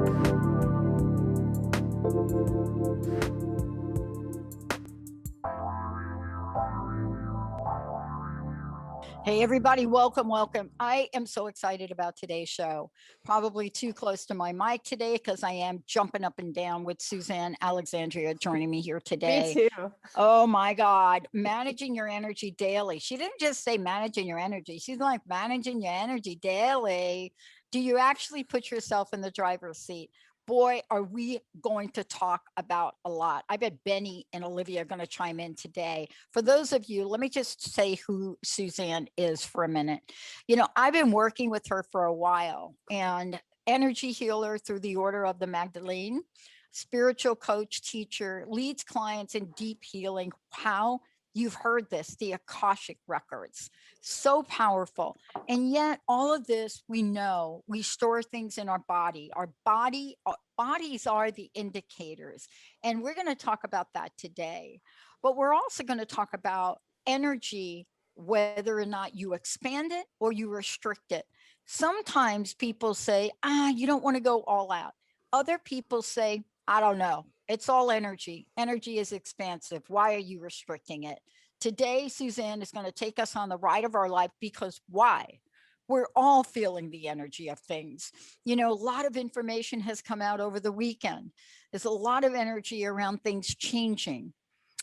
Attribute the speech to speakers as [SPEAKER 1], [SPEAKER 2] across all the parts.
[SPEAKER 1] Hey, everybody, welcome, welcome. I am so excited about today's show. Probably too close to my mic today because I am jumping up and down with Suzanne Alexandria joining me here
[SPEAKER 2] Me
[SPEAKER 1] today.
[SPEAKER 2] too.
[SPEAKER 1] Oh my God, managing your energy daily. She didn't just say managing your energy. She's like managing your energy daily. Do you actually put yourself in the driver's seat? Boy, are we going to talk about a lot. I bet Benny and Olivia are going to chime in today. For those of you, let me just say who Suzanne is for a minute. You know, I've been working with her for a while, and energy healer through the Order of the Magdalene, spiritual coach, teacher, leads clients in deep healing. How? You've heard this, the Akashic records, so powerful. And yet all of this, we know we store things in our body. Our bodies are the indicators. And we're going to talk about that today. But we're also going to talk about energy, whether or not you expand it or you restrict it. Sometimes people say, you don't want to go all out. Other people say, I don't know. It's all energy. Energy is expansive. Why are you restricting it? Today, Suzanne is going to take us on the ride of our life because why? We're all feeling the energy of things. You know, a lot of information has come out over the weekend. There's a lot of energy around things changing.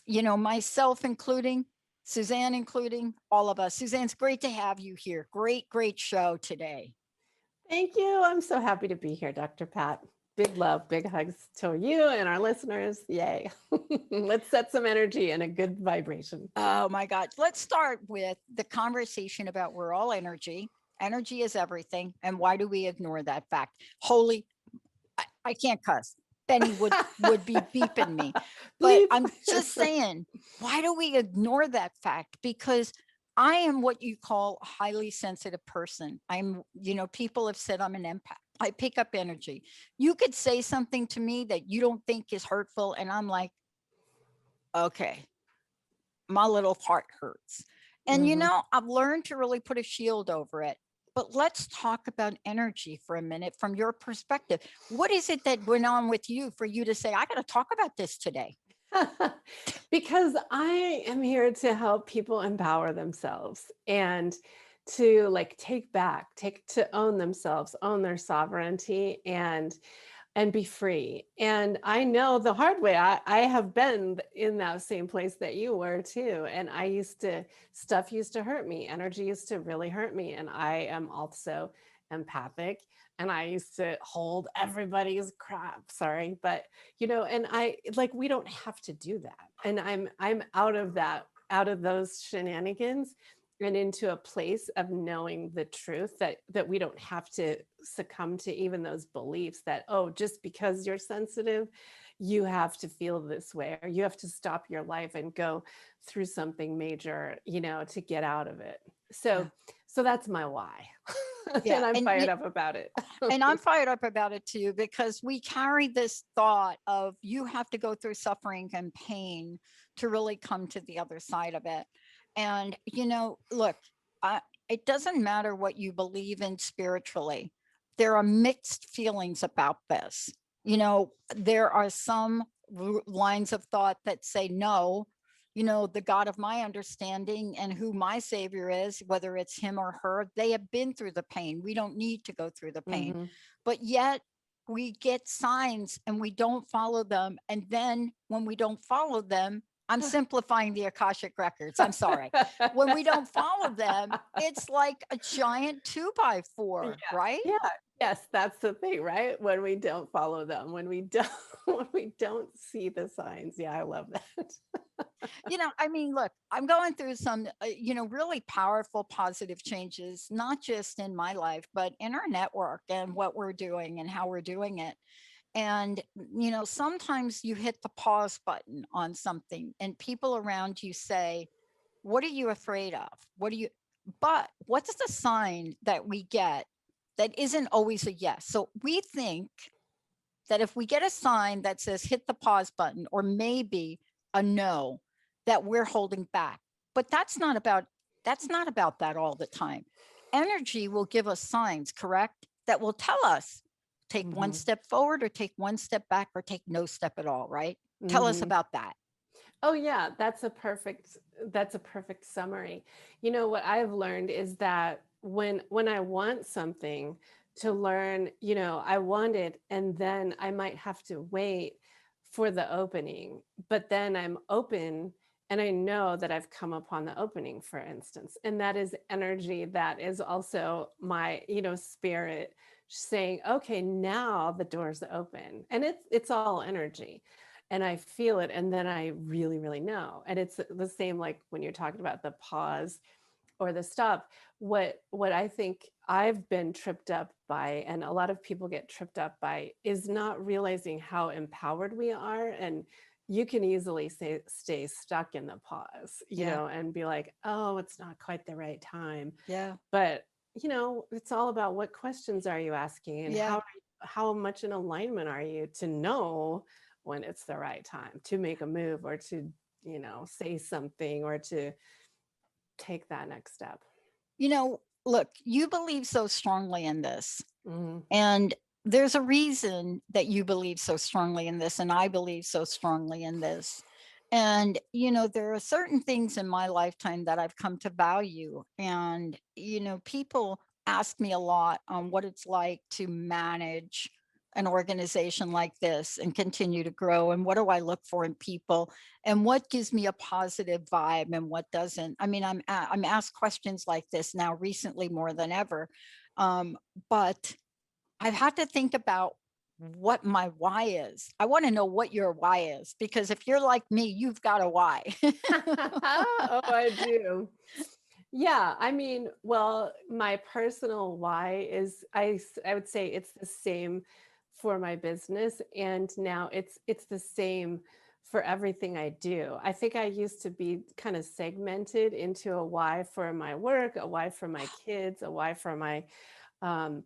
[SPEAKER 1] You know, myself including, Suzanne including, all of us. Suzanne's great to have you here. Great, great show today.
[SPEAKER 2] Thank you. I'm so happy to be here, Dr. Pat. Big love, big hugs to you and our listeners. Yay. Let's set some energy and a good vibration.
[SPEAKER 1] Oh my God. Let's start with the conversation about we're all energy. Energy is everything. And why do we ignore that fact? Holy, I can't cuss. Benny would be beeping me. But
[SPEAKER 2] Bleep.
[SPEAKER 1] I'm just saying, why do we ignore that fact? Because I am what you call a highly sensitive person. I'm, you know, people have said I'm an empath. I pick up energy. You could say something to me that you don't think is hurtful, and I'm like, okay, my little heart hurts. And, you
[SPEAKER 2] Mhm.
[SPEAKER 1] know, I've learned to really put a shield over it. But let's talk about energy for a minute from your perspective. What is it that went on with you for you to say, I got to talk about this today?
[SPEAKER 2] Because I am here to help people empower themselves and to like take to own themselves, own their sovereignty and be free. And I know the hard way. I have been in that same place that you were too. And stuff used to hurt me. Energy used to really hurt me. And I am also empathic. And I used to hold everybody's crap. Sorry. But and we don't have to do that. And I'm out of that, out of those shenanigans and into a place of knowing the truth that we don't have to succumb to even those beliefs that, oh, just because you're sensitive, you have to feel this way, or you have to stop your life and go through something major, to get out of it.
[SPEAKER 1] Yeah.
[SPEAKER 2] So that's my why.
[SPEAKER 1] Yeah.
[SPEAKER 2] And I'm fired up about it.
[SPEAKER 1] And I'm fired up about it too, because we carry this thought of you have to go through suffering and pain to really come to the other side of it. And, you know, look, it doesn't matter what you believe in spiritually. There are mixed feelings about this. You know, there are some lines of thought that say, no, you know, the God of my understanding and who my savior is, whether it's him or her, they have been through the pain. We don't need to go through the pain.
[SPEAKER 2] Hmm.
[SPEAKER 1] But yet we get signs and we don't follow them. And then when we don't follow them, I'm simplifying the Akashic records. I'm sorry. When we don't follow them, it's like a giant 2x4,
[SPEAKER 2] Yeah.
[SPEAKER 1] right?
[SPEAKER 2] Yeah. Yes, that's the thing, right? When we don't follow them, when we don't when we don't see the signs. Yeah, I love that.
[SPEAKER 1] You know, I mean, look, I'm going through some, you know, really powerful positive changes, not just in my life, but in our network and what we're doing and how we're doing it. And, you know, sometimes you hit the pause button on something and people around you say, what are you afraid of? But what's the sign that we get that isn't always a yes? So we think that if we get a sign that says hit the pause button or maybe a no, that we're holding back. But that's not about that all the time. Energy will give us signs, correct? That will tell us, Take one
[SPEAKER 2] Mhm.
[SPEAKER 1] step forward or take one step back or take no step at all, right? Tell us
[SPEAKER 2] Mhm.
[SPEAKER 1] about that.
[SPEAKER 2] Oh yeah, that's a perfect summary. You know what I've learned is that when I want something to learn, I want it and then I might have to wait for the opening, but then I'm open and I know that I've come upon the opening, for instance. And that is energy, that is also my, spirit saying, okay, now the door's open. And it's all energy and I feel it and then I really, really know. And it's the same like when you're talking about the pause or the stop. What I think I've been tripped up by, and a lot of people get tripped up by, is not realizing how empowered we are. And you can easily stay stuck in the pause,
[SPEAKER 1] Yeah.
[SPEAKER 2] and be like, oh, it's not quite the right time.
[SPEAKER 1] Yeah.
[SPEAKER 2] But it's all about what questions are you asking and
[SPEAKER 1] Yeah.
[SPEAKER 2] how much in alignment are you to know when it's the right time to make a move or to, say something or to take that next step.
[SPEAKER 1] Look, you believe so strongly in this.
[SPEAKER 2] Mhm.
[SPEAKER 1] And there's a reason that you believe so strongly in this, and I believe so strongly in this. And, there are certain things in my lifetime that I've come to value. And, people ask me a lot on what it's like to manage an organization like this and continue to grow. And what do I look for in people? And what gives me a positive vibe and what doesn't? I mean, I'm asked questions like this now recently more than ever. But I've had to think about what my why is. I want to know what your why is because if you're like me, you've got a why.
[SPEAKER 2] Oh, I do. Yeah, I mean, well, my personal why is I would say it's the same for my business and now it's the same for everything I do. I think I used to be kind of segmented into a why for my work, a why for my kids, a why for my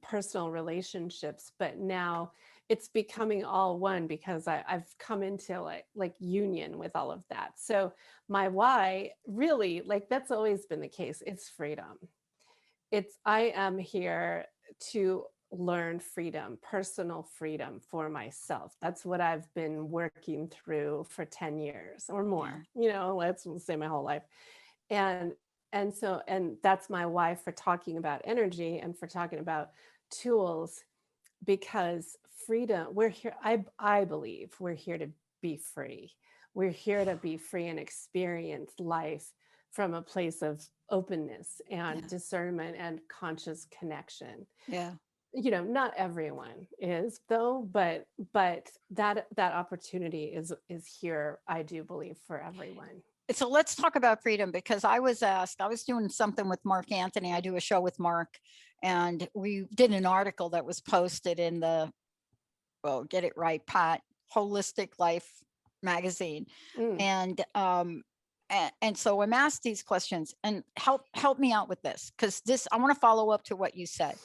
[SPEAKER 2] personal relationships, but now it's becoming all one because I've come into like union with all of that. So my why really, like that's always been the case. It's freedom. It's I am here to learn freedom, personal freedom for myself. That's what I've been working through for 10 years or
[SPEAKER 1] Yeah.
[SPEAKER 2] more, let's say my whole life. And and that's my why for talking about energy and for talking about tools, because freedom, we're here, I believe we're here to be free. We're here to be free and experience life from a place of openness and
[SPEAKER 1] Yeah.
[SPEAKER 2] discernment and conscious connection.
[SPEAKER 1] Yeah.
[SPEAKER 2] Not everyone is though, but that opportunity is here, I do believe, for everyone.
[SPEAKER 1] So let's talk about freedom because I was asked, I was doing something with Mark Anthony. I do a show with Mark, and we did an article that was posted in the, well, get it right, Pat, Holistic Life magazine.
[SPEAKER 2] Mm,
[SPEAKER 1] And and so I'm asked these questions and help me out with this because this I want to follow up to what you said.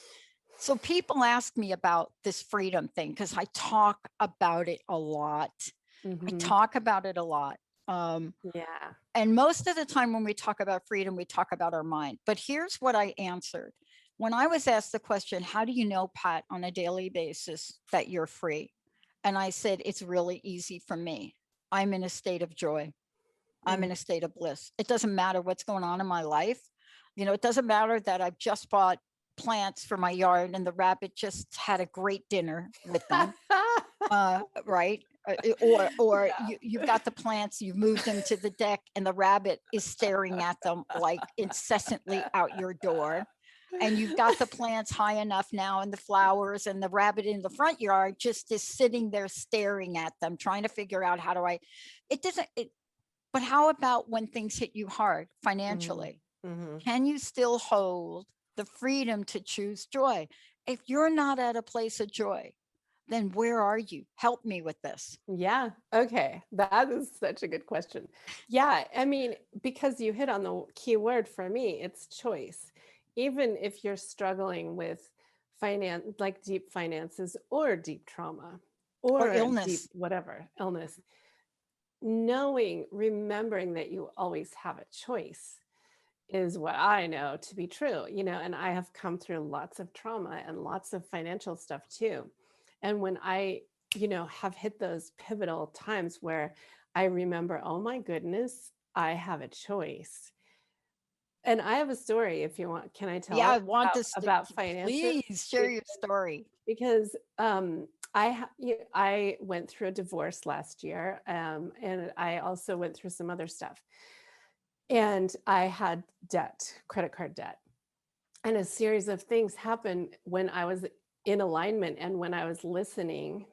[SPEAKER 1] So people ask me about this freedom thing because I talk about it a lot. I
[SPEAKER 2] mhm.
[SPEAKER 1] talk about it a lot. Um,
[SPEAKER 2] Yeah.
[SPEAKER 1] and most of the time when we talk about freedom, we talk about our mind. But here's what I answered. When I was asked the question, how do you know, Pat, on a daily basis that you're free? And I said, it's really easy for me. I'm in a state of joy. I'm
[SPEAKER 2] Mm.
[SPEAKER 1] in a state of bliss. It doesn't matter what's going on in my life. It doesn't matter that I've just bought plants for my yard and the rabbit just had a great dinner with them, right? Or you've
[SPEAKER 2] Yeah.
[SPEAKER 1] got the plants, you've moved them to the deck, and the rabbit is staring at them like incessantly out your door. And you've got the plants high enough now and the flowers, and the rabbit in the front yard just is sitting there staring at them, trying to figure out how do I. It doesn't. But how about when things hit you hard
[SPEAKER 2] Mhm,
[SPEAKER 1] financially?
[SPEAKER 2] mhm.
[SPEAKER 1] Can you still hold the freedom to choose joy? If you're not at a place of joy, then where are you? Help me with this.
[SPEAKER 2] Yeah. Okay. That is such a good question. Yeah. I mean, because you hit on the key word for me, it's choice. Even if you're struggling with finance, like deep finances or deep trauma
[SPEAKER 1] Or
[SPEAKER 2] or a deep
[SPEAKER 1] illness.
[SPEAKER 2] whatever illness, knowing, remembering that you always have a choice is what I know to be true, and I have come through lots of trauma and lots of financial stuff too. And when I, have hit those pivotal times where I remember, oh my goodness, I have a choice. And I have a story if you want. Can I tell
[SPEAKER 1] Yeah,
[SPEAKER 2] it
[SPEAKER 1] I want this to,
[SPEAKER 2] about finances?
[SPEAKER 1] please share your story.
[SPEAKER 2] Because I went through a divorce last year, and I also went through some other stuff. And I had debt, credit card debt. And a series of things happened when I was in alignment and when I was listening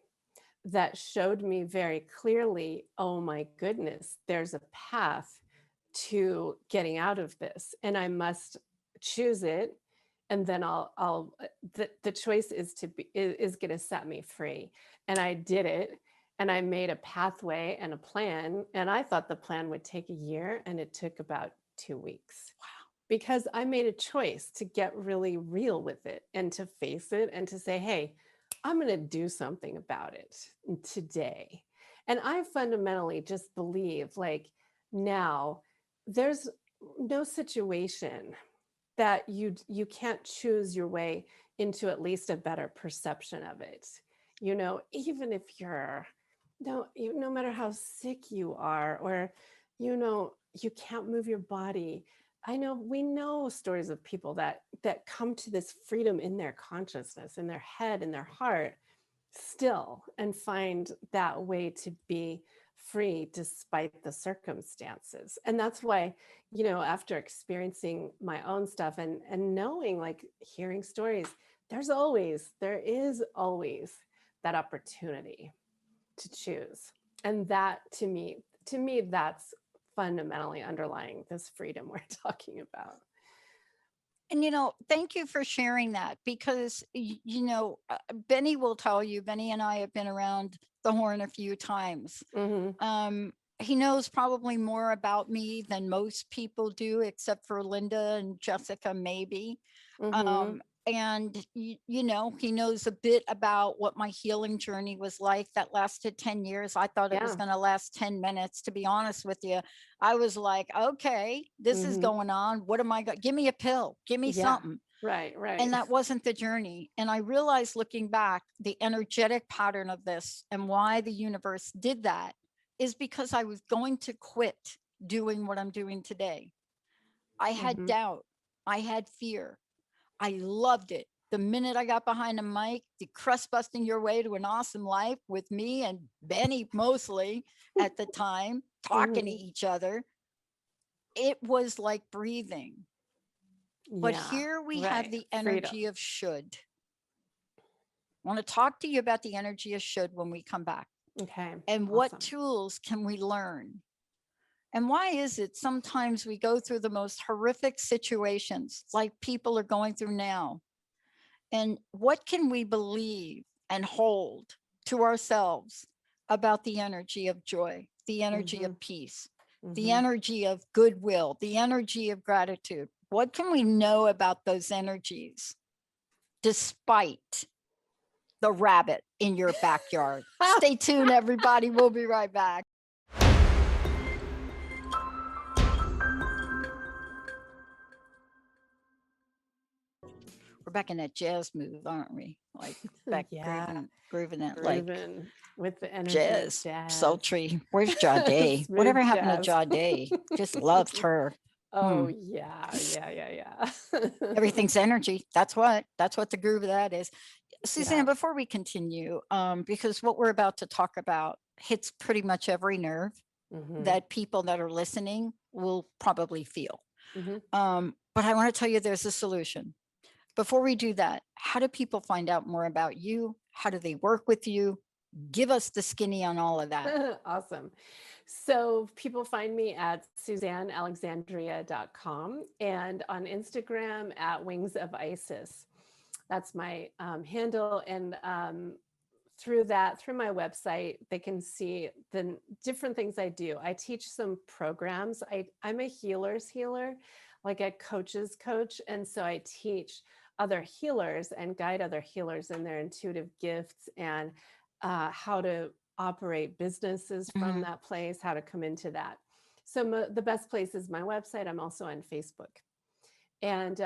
[SPEAKER 2] that showed me very clearly, oh my goodness, there's a path to getting out of this, and I must choose it. And then the choice is to be is going to set me free. And I did it, and I made a pathway and a plan, and I thought the plan would take a year, and it took about 2 weeks, because I made a choice to get really real with it and to face it and to say, hey, I'm going to do something about it today. And I fundamentally just believe, like, now there's no situation that you can't choose your way into at least a better perception of it. Even if you're no matter how sick you are, or you can't move your body. We know stories of people that come to this freedom in their consciousness, in their head, in their heart still, and find that way to be free despite the circumstances. And that's why, after experiencing my own stuff and knowing, like, hearing stories, there is always that opportunity to choose. And that to me that's fundamentally underlying this freedom we're talking about.
[SPEAKER 1] And thank you for sharing that, because Benny will tell you. Benny and I have been around the horn a few times.
[SPEAKER 2] Mhm.
[SPEAKER 1] He knows probably more about me than most people do, except for Linda and Jessica, maybe.
[SPEAKER 2] Mhm.
[SPEAKER 1] And he knows a bit about what my healing journey was like that lasted 10 years. I thought it was
[SPEAKER 2] Yeah.
[SPEAKER 1] going to last 10 minutes, to be honest with you. I was like, okay, this is
[SPEAKER 2] Mhm.
[SPEAKER 1] going on. What am I going? Give me a pill, give me
[SPEAKER 2] Yeah.
[SPEAKER 1] something.
[SPEAKER 2] Right, right.
[SPEAKER 1] And that wasn't the journey. And I realized, looking back, the energetic pattern of this and why the universe did that is because I was going to quit doing what I'm doing today. I had
[SPEAKER 2] Mhm.
[SPEAKER 1] doubt, I had fear. I loved it. The minute I got behind a mic, the crust busting your way to an awesome life with me and Benny mostly at the time, talking to
[SPEAKER 2] Mhm.
[SPEAKER 1] each other, it was like breathing. But
[SPEAKER 2] Yeah.
[SPEAKER 1] here we have
[SPEAKER 2] Right.
[SPEAKER 1] the
[SPEAKER 2] Freedom.
[SPEAKER 1] energy of should. I want to talk to you about the energy of should when we come back.
[SPEAKER 2] Okay.
[SPEAKER 1] And what
[SPEAKER 2] Awesome.
[SPEAKER 1] tools can we learn? And why is it sometimes we go through the most horrific situations like people are going through now? And what can we believe and hold to ourselves about the energy of joy, the energy
[SPEAKER 2] Mhm.
[SPEAKER 1] of peace, the
[SPEAKER 2] Mhm.
[SPEAKER 1] energy of goodwill, the energy of gratitude? What can we know about those energies despite the rabbit in your backyard? Stay tuned, everybody. We'll be right back. We're back in that jazz move, aren't we? Like back
[SPEAKER 2] Yeah.
[SPEAKER 1] grooving that like
[SPEAKER 2] Grooving with the energy of
[SPEAKER 1] jazz,
[SPEAKER 2] jazz.
[SPEAKER 1] sultry. Where's Jade?
[SPEAKER 2] Smooth
[SPEAKER 1] Whatever happened to
[SPEAKER 2] jazz.
[SPEAKER 1] Jade? Just loved her.
[SPEAKER 2] Oh
[SPEAKER 1] Hmm.
[SPEAKER 2] yeah, yeah, yeah, yeah.
[SPEAKER 1] Everything's energy. That's what the groove of that is.
[SPEAKER 2] Yeah.
[SPEAKER 1] Suzanne, before we continue, because what we're about to talk about hits pretty much every nerve
[SPEAKER 2] Mhm.
[SPEAKER 1] that people that are listening will probably feel.
[SPEAKER 2] Mhm.
[SPEAKER 1] But I want to tell you there's a solution. Before we do that, how do people find out more about you? How do they work with you? Give us the skinny on all of that.
[SPEAKER 2] Awesome. So people find me at SuzanneAlexandria.com and on Instagram at Wings of Isis. That's my handle. And through my website, they can see the different things I do. I teach some programs. I'm a healer's healer, like a coach's coach. And so I teach other healers and guide other healers in their intuitive gifts and how to operate businesses from
[SPEAKER 1] Mhm.
[SPEAKER 2] that place, how to come into that. So the best place is my website. I'm also on Facebook. And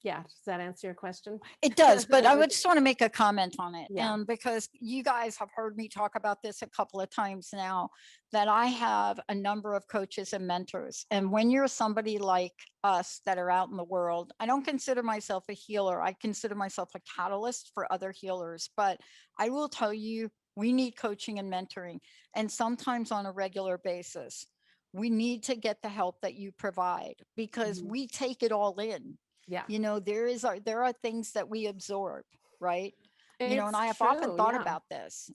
[SPEAKER 2] Yeah. Does that answer your question?
[SPEAKER 1] It does, but I would
[SPEAKER 2] Okay.
[SPEAKER 1] just want to make a comment on it.
[SPEAKER 2] Yeah.
[SPEAKER 1] And because you guys have heard me talk about this a couple of times now, that I have a number of coaches and mentors. And when you're somebody like us that are out in the world, I don't consider myself a healer. I consider myself a catalyst for other healers. But I will tell you, we need coaching and mentoring, and sometimes on a regular basis. We need to get the help that you provide because
[SPEAKER 2] Mhm.
[SPEAKER 1] we take it all in.
[SPEAKER 2] Yeah.
[SPEAKER 1] There are things that we absorb, right? And
[SPEAKER 2] It's
[SPEAKER 1] I have often
[SPEAKER 2] true.
[SPEAKER 1] thought
[SPEAKER 2] Yeah.
[SPEAKER 1] about this.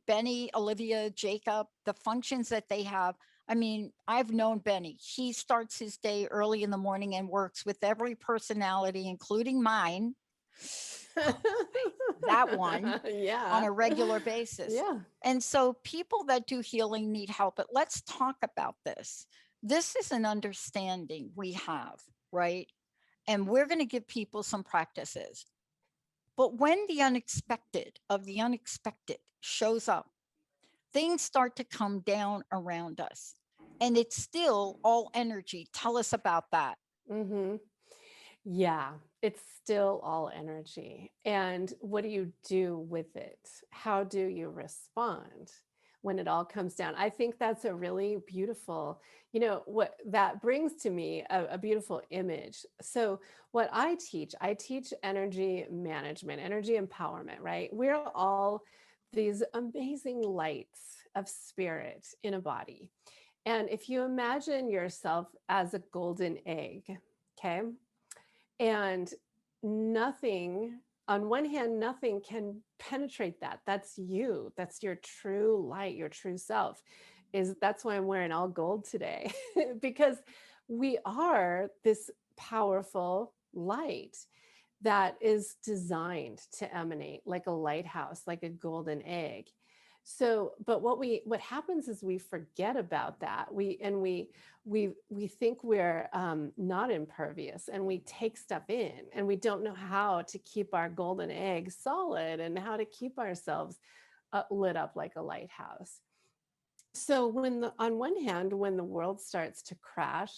[SPEAKER 1] Benny, Olivia, Jacob, the functions that they have. I mean, I've known Benny. He starts his day early in the morning and works with every personality, including mine, that one, on
[SPEAKER 2] Yeah.
[SPEAKER 1] a regular basis.
[SPEAKER 2] Yeah.
[SPEAKER 1] And so people that do healing need help. But let's talk about this. This is an understanding we have, right? And we're going to give people some practices. But when the unexpected of the unexpected shows up, things start to come down around us. And it's still all energy. Tell us about that.
[SPEAKER 2] Hmm. Yeah, it's still all energy. And what do you do with it? How do you respond when it all comes down? I think that's a really beautiful, what that brings to me a beautiful image. So, what I teach energy management, energy empowerment, right? We're all these amazing lights of spirit in a body. And if you imagine yourself as a golden egg, okay? And nothing, on one hand, nothing can penetrate that. That's you. That's your true light, your true self. That's why I'm wearing all gold today, because we are this powerful light that is designed to emanate like a lighthouse, like a golden egg. So, but what happens is we forget about that. We think we're not impervious, and we take stuff in, and we don't know how to keep our golden egg solid and how to keep ourselves lit up like a lighthouse. So on one hand, when the world starts to crash,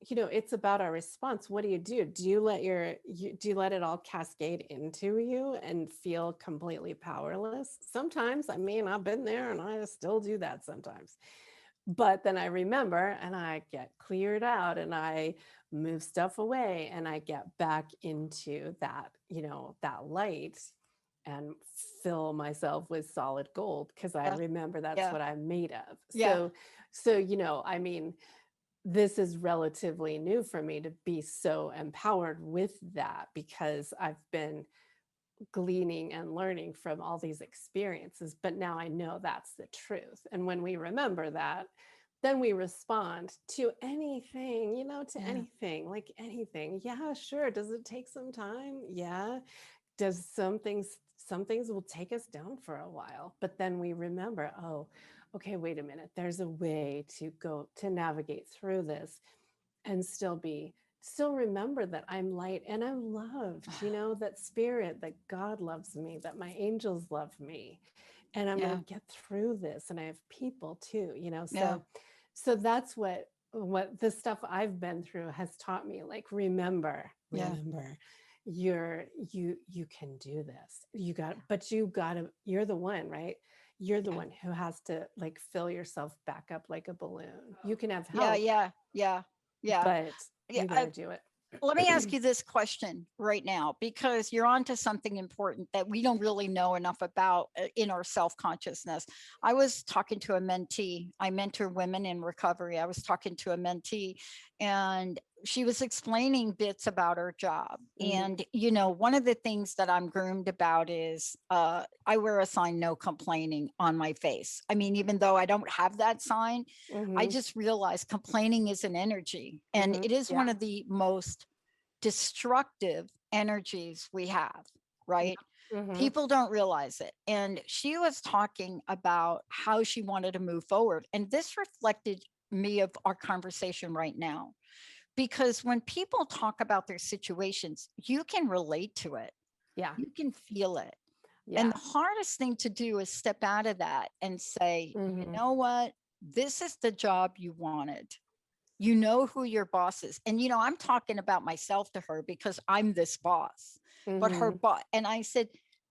[SPEAKER 2] it's about our response. What do? Do you let it all cascade into you and feel completely powerless? Sometimes, I mean, I've been there and I still do that sometimes. But then I remember and I get cleared out and I move stuff away and I get back into that, that light, and fill myself with solid gold because I
[SPEAKER 1] Yeah.
[SPEAKER 2] remember that's
[SPEAKER 1] Yeah.
[SPEAKER 2] what I'm made of.
[SPEAKER 1] Yeah.
[SPEAKER 2] So, I mean, this is relatively new for me to be so empowered with that because I've been gleaning and learning from all these experiences, but now I know that's the truth. And when we remember that, then we respond to anything, to
[SPEAKER 1] Yeah.
[SPEAKER 2] anything, like anything. Yeah, sure. Does it take some time? Yeah. Does some things will take us down for a while, but then we remember, oh, okay, wait a minute. There's a way to navigate through this and still remember that I'm light and I'm loved, that spirit, that God loves me, that my angels love me, and I'm going
[SPEAKER 1] Yeah.
[SPEAKER 2] to get through this, and I have people too,
[SPEAKER 1] Yeah.
[SPEAKER 2] so that's what the stuff I've been through has taught me. Like,
[SPEAKER 1] Yeah.
[SPEAKER 2] remember, you can do this. You're the one, right? You're the
[SPEAKER 1] Yeah.
[SPEAKER 2] one who has to like fill yourself back up like a balloon. You can have
[SPEAKER 1] Yeah.
[SPEAKER 2] help,
[SPEAKER 1] Yeah. Yeah. Yeah.
[SPEAKER 2] but
[SPEAKER 1] Yeah.
[SPEAKER 2] you got to do it.
[SPEAKER 1] Let me ask you this question right now, because you're onto something important that we don't really know enough about in our self consciousness. I was talking to a mentee. I mentor women in recovery. I was talking to a mentee, and she was explaining bits about her job.
[SPEAKER 2] Mhm,
[SPEAKER 1] And, one of the things that I'm groomed about is I wear a sign, no complaining, on my face. I mean, even though I don't have that sign, I
[SPEAKER 2] mhm,
[SPEAKER 1] just realized complaining is an energy, and
[SPEAKER 2] mhm.
[SPEAKER 1] it is one
[SPEAKER 2] Yeah,
[SPEAKER 1] of the most destructive energies we have,
[SPEAKER 2] yeah.
[SPEAKER 1] right?
[SPEAKER 2] Mhm,
[SPEAKER 1] People don't realize it. And she was talking about how she wanted to move forward. And this reflected me of our conversation right now. Because when people talk about their situations, you can relate to it,
[SPEAKER 2] yeah,
[SPEAKER 1] you can feel it. And
[SPEAKER 2] yeah.
[SPEAKER 1] the hardest thing to do is step out of that and say, you
[SPEAKER 2] Mhm.
[SPEAKER 1] know what? This is the job you wanted. You know who your boss is. And, I'm talking about myself to her because I'm this boss, but her
[SPEAKER 2] Mhm.
[SPEAKER 1] boss. And I said,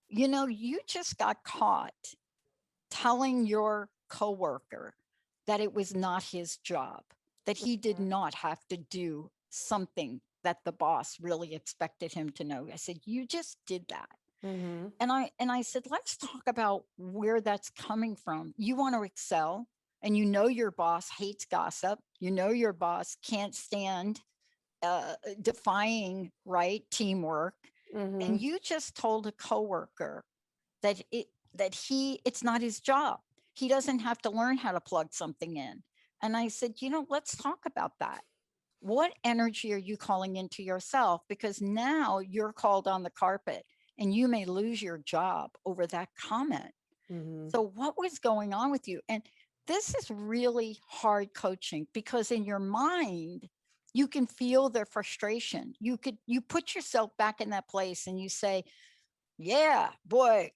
[SPEAKER 1] you just got caught telling your coworker that it was not his job, that he did not have to do something that the boss really expected him to know. I said, you just did that.
[SPEAKER 2] Mhm.
[SPEAKER 1] And I said, let's talk about where that's coming from. You want to excel, and your boss hates gossip. Your boss can't stand defying right teamwork, and
[SPEAKER 2] Mhm.
[SPEAKER 1] you just told a coworker that it's not his job. He doesn't have to learn how to plug something in. And I said, let's talk about that. What energy are you calling into yourself? Because now you're called on the carpet and you may lose your job over that comment.
[SPEAKER 2] Mhm.
[SPEAKER 1] So, what was going on with you? And this is really hard coaching because in your mind, you can feel their frustration. You put yourself back in that place and you say, yeah, boy,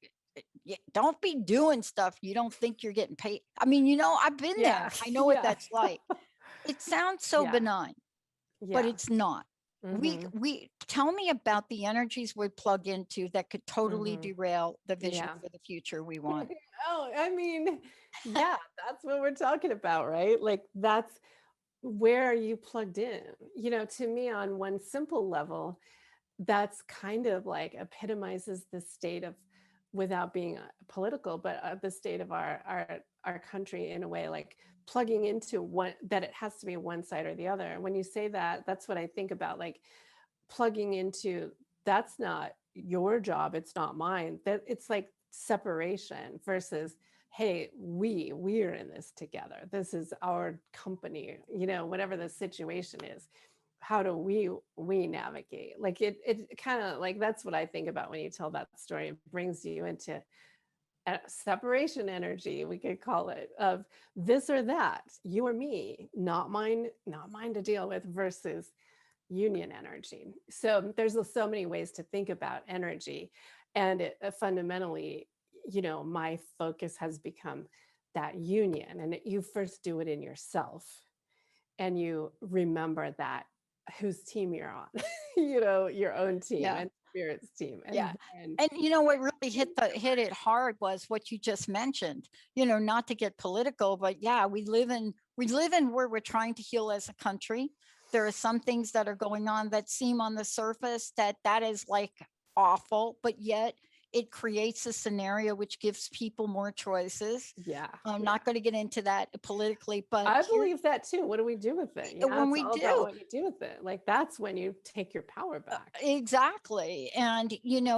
[SPEAKER 1] don't be doing stuff you don't think you're getting paid. I mean, I've been there. I
[SPEAKER 2] Yes.
[SPEAKER 1] know what
[SPEAKER 2] Yeah.
[SPEAKER 1] that's like. It sounds so
[SPEAKER 2] Yeah.
[SPEAKER 1] benign, but
[SPEAKER 2] Yeah.
[SPEAKER 1] it's not.
[SPEAKER 2] Mhm.
[SPEAKER 1] We tell me about the energies we plug into that could totally
[SPEAKER 2] Mhm.
[SPEAKER 1] derail the vision
[SPEAKER 2] Yeah.
[SPEAKER 1] for the future we want.
[SPEAKER 2] Oh, I mean, yeah, that's what we're talking about, right? Like that's where are you plugged in? To me on one simple level, that's kind of like epitomizes the state of, without being political, but the state of our country in a way, like plugging into one, that it has to be one side or the other. And when you say that, that's what I think about, like plugging into, that's not your job, it's not mine. That it's like separation versus, hey, we're in this together, this is our company, whatever the situation is. How do we navigate? Like it kind of like, that's what I think about when you tell that story. It brings you into a separation energy, we could call it, of this or that, you or me, not mine to deal with, versus union energy. So there's so many ways to think about energy. And fundamentally, my focus has become that union. And you first do it in yourself, and you remember that whose team you're on, your own team
[SPEAKER 1] Yeah.
[SPEAKER 2] and spirit's team.
[SPEAKER 1] Yeah.
[SPEAKER 2] And then,
[SPEAKER 1] And what really hit it hard was what you just mentioned. Not to get political, but yeah, we live in where we're trying to heal as a country. There are some things that are going on that seem on the surface that is like awful, but yet it creates a scenario which gives people more choices.
[SPEAKER 2] yeah,
[SPEAKER 1] I'm
[SPEAKER 2] yeah.
[SPEAKER 1] not going to get into that politically, but
[SPEAKER 2] I
[SPEAKER 1] here
[SPEAKER 2] believe that too. What do we do with it? Yeah,
[SPEAKER 1] when
[SPEAKER 2] it's
[SPEAKER 1] we
[SPEAKER 2] all about
[SPEAKER 1] do.
[SPEAKER 2] what you do with it. Like that's when you take your power back.
[SPEAKER 1] Exactly. And,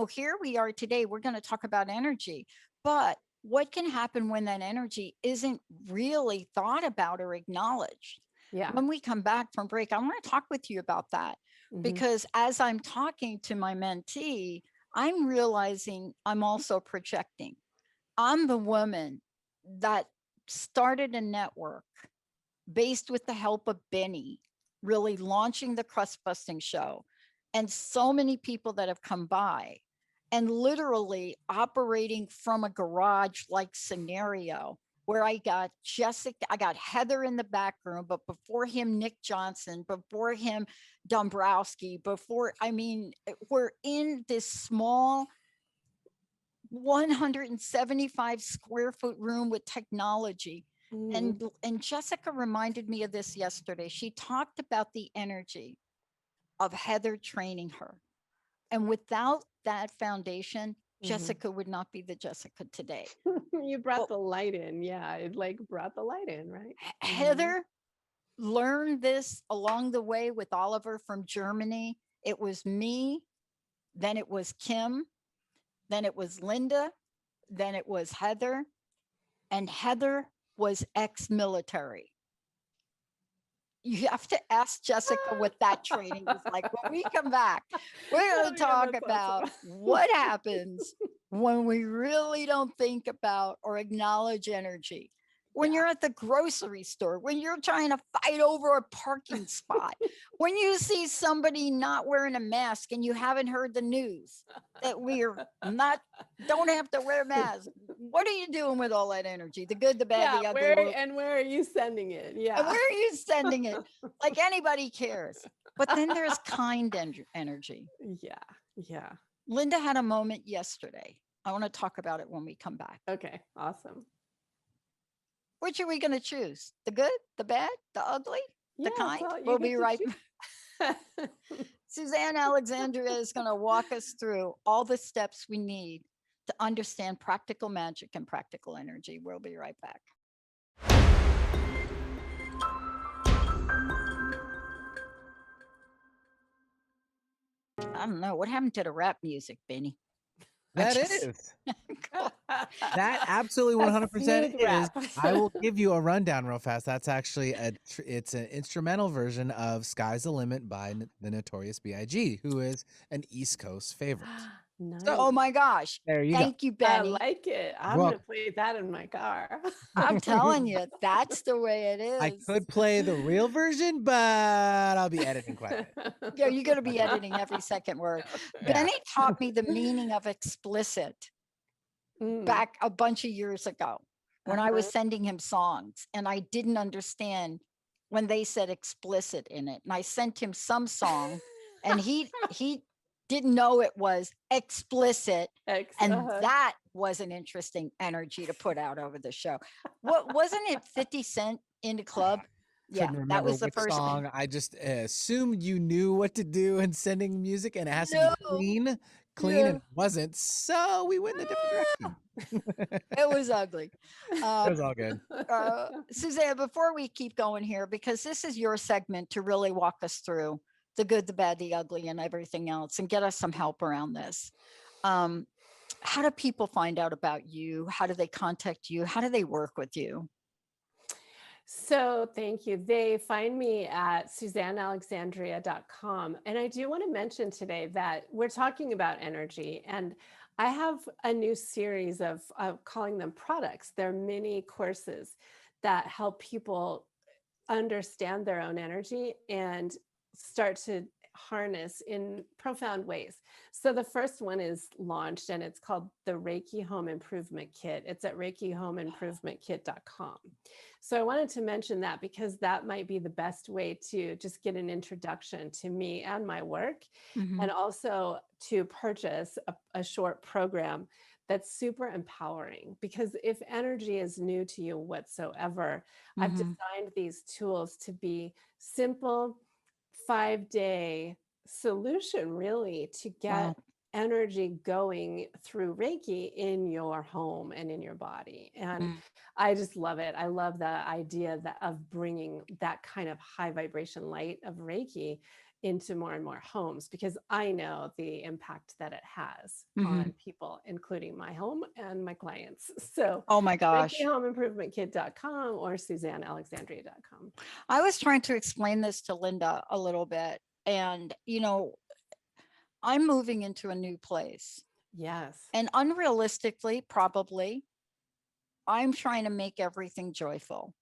[SPEAKER 1] here we are today. We're going to talk about energy, but what can happen when that energy isn't really thought about or acknowledged?
[SPEAKER 2] Yeah.
[SPEAKER 1] When we come back from break, I want to talk with you about that
[SPEAKER 2] Hmm.
[SPEAKER 1] because as I'm talking to my mentee, I'm realizing I'm also projecting. I'm the woman that started a network based with the help of Benny, really launching the crust busting show, and so many people that have come by, and literally operating from a garage like scenario where I got Jessica, I got Heather in the back room, but before him, Nick Johnson, before him, Dombrowski, we're in this small 175 square foot room with technology.
[SPEAKER 2] Hmm.
[SPEAKER 1] And Jessica reminded me of this yesterday. She talked about the energy of Heather training her. And without that foundation,
[SPEAKER 2] Hmm.
[SPEAKER 1] Jessica would not be the Jessica today.
[SPEAKER 2] You brought
[SPEAKER 1] But
[SPEAKER 2] the light in. Yeah, it like brought the light in, right? Hmm.
[SPEAKER 1] Heather learned this along the way with Oliver from Germany. It was me, then it was Kim, then it was Linda, then it was Heather, and Heather was ex-military. You have to ask Jessica what that training was like. When we come back, we're going
[SPEAKER 2] Oh
[SPEAKER 1] to
[SPEAKER 2] yeah,
[SPEAKER 1] talk
[SPEAKER 2] that's
[SPEAKER 1] about
[SPEAKER 2] awesome.
[SPEAKER 1] what happens when we really don't think about or acknowledge energy. when you're at the grocery store, when you're trying to fight over a parking spot, when you see somebody not wearing a mask and you haven't heard the news that we're not, don't have to wear masks. What are you doing with all that energy? The good, the bad,
[SPEAKER 2] Yeah,
[SPEAKER 1] the ugly.
[SPEAKER 2] where are you sending it?
[SPEAKER 1] And
[SPEAKER 2] Yeah.
[SPEAKER 1] where are you sending it? Like anybody cares. But then there's kind energy.
[SPEAKER 2] Yeah. Yeah.
[SPEAKER 1] Linda had a moment yesterday. I want to talk about it when we come back.
[SPEAKER 2] Okay. Awesome.
[SPEAKER 1] Which are we going to choose? The good, the bad, the ugly, the
[SPEAKER 2] Yeah,
[SPEAKER 1] kind?
[SPEAKER 2] well, you
[SPEAKER 1] We'll
[SPEAKER 2] get
[SPEAKER 1] be
[SPEAKER 2] to
[SPEAKER 1] right.
[SPEAKER 2] choose.
[SPEAKER 1] Suzanne Alexandria is going to walk us through all the steps we need to understand practical magic and practical energy. We'll be right back. I don't know what happened to the rap music, Benny.
[SPEAKER 3] That is. That absolutely 100%
[SPEAKER 2] smooth
[SPEAKER 3] is.
[SPEAKER 2] rap.
[SPEAKER 3] I will give you a rundown real fast. That's actually it's an instrumental version of "Sky's the Limit" by the Notorious B.I.G., who is an East Coast favorite.
[SPEAKER 2] Nice.
[SPEAKER 1] Oh my gosh.
[SPEAKER 3] There you
[SPEAKER 1] Thank you,
[SPEAKER 2] I
[SPEAKER 1] Benny.
[SPEAKER 2] like it. I'm
[SPEAKER 3] Well-
[SPEAKER 2] going to play that in my car.
[SPEAKER 1] I'm telling you, that's the way it is.
[SPEAKER 3] I could play the real version, but I'll be editing quite a bit.
[SPEAKER 1] Yeah, you're going to be editing every second word.
[SPEAKER 3] Yeah.
[SPEAKER 1] Benny taught me the meaning of explicit back a bunch of years ago when I was sending him songs, and I didn't understand when they said explicit in it. And I sent him some song and he didn't know it was explicit. And that was an interesting energy to put out over the show. What wasn't it 50 Cent in the club? Yeah,
[SPEAKER 3] Couldn't
[SPEAKER 1] that
[SPEAKER 3] remember
[SPEAKER 1] was the
[SPEAKER 3] which
[SPEAKER 1] first
[SPEAKER 3] song.
[SPEAKER 1] thing.
[SPEAKER 3] I just assumed you knew what to do in sending music, and it has to
[SPEAKER 1] No.
[SPEAKER 3] be clean,
[SPEAKER 1] Yeah.
[SPEAKER 3] and it wasn't. So we went in a different direction.
[SPEAKER 1] It was ugly.
[SPEAKER 3] It was all good.
[SPEAKER 1] Suzanne, before we keep going here, because this is your segment to really walk us through the good, the bad, the ugly, and everything else, and get us some help around this. How do people find out about you? How do they contact you? How do they work with you?
[SPEAKER 2] So thank you. They find me at SuzanneAlexandria.com. And I do want to mention today that we're talking about energy, and I have a new series of calling them products. They're mini courses that help people understand their own energy and start to harness in profound ways. So the first one is launched, and it's called the Reiki Home Improvement Kit. It's at ReikiHomeImprovementKit.com. So I wanted to mention that because that might be the best way to just get an introduction to me and my work, and also to purchase a short program that's super empowering. Because if energy is new to you whatsoever, I've designed these tools to be simple, 5-day solution really to get energy going through Reiki in your home and in your body. And I just love it. I love the idea of bringing that kind of high vibration light of Reiki into more and more homes, because I know the impact that it has on people, including my home and my clients. So
[SPEAKER 1] oh my gosh,
[SPEAKER 2] ReikiHomeImprovementKit.com or SuzanneAlexandria.com.
[SPEAKER 1] I was trying to explain this to Linda a little bit, and I'm moving into a new place.
[SPEAKER 2] Yes.
[SPEAKER 1] And unrealistically, probably, I'm trying to make everything joyful.